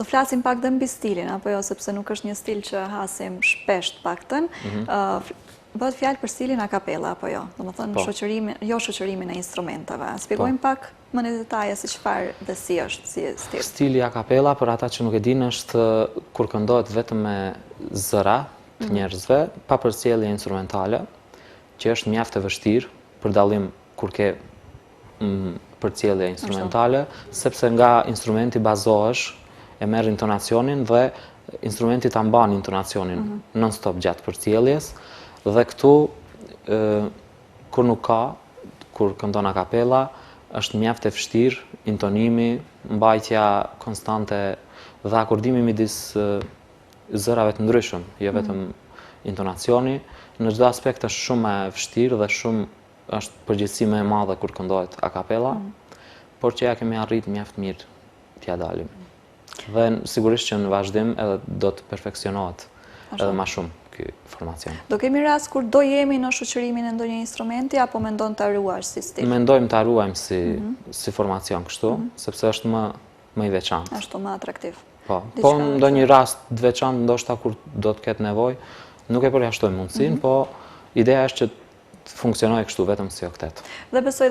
Do flasim pak dhe mbi stilin, apo jo, sepse nuk është një stil që hasim shpesh të paktën. Bëhet fjalë për stilin a cappella, apo jo? Domethënë jo shoqërimin e instrumenteve. Shpjegojmë pak më në detaje se çfarë dhe si është si stil. Stili a cappella, për ata që nuk e dinë, është kur këndohet vetëm me zëra të njerëzve, pa përcjellje instrumentale, që është mjaft e vështirë për dallim kur ke përcjellje instrumentale, sepse nga instrumenti bazohesh, e merr intonacionin dhe instrumenti ta mban intonacionin non-stop gjatë përcjelljes, dhe këtu kur nuk ka, kur këndon a cappella, është mjaft e vështirë intonimi, mbajtja konstante dhe akordimi midis zërave të ndryshëm, jo vetëm intonacioni. Në çdo aspekt është shumë e vështirë dhe shumë është përgjegjësi më e madhe kur këndohet a cappella, por që ja kemi arrit mjaft mirë t'ja dalim. Dhe sigurisht që në vazhdim edhe do të perfeksionohet edhe më shumë ky formacion. Do kemi rast kur do jemi në shoqërimin e ndonjë instrumenti apo mendon ta ruash si stil? Mendojmë ta ruajmë si formacion kështu, sepse është më i veçantë. Ashtu më atraktiv. Po ndonjë rast të veçantë ndoshta kur do të ketë nevojë, nuk e përjashtojmë mundësinë, po ideja është që të funksionojë kështu vetëm si oktet. Dhe besoj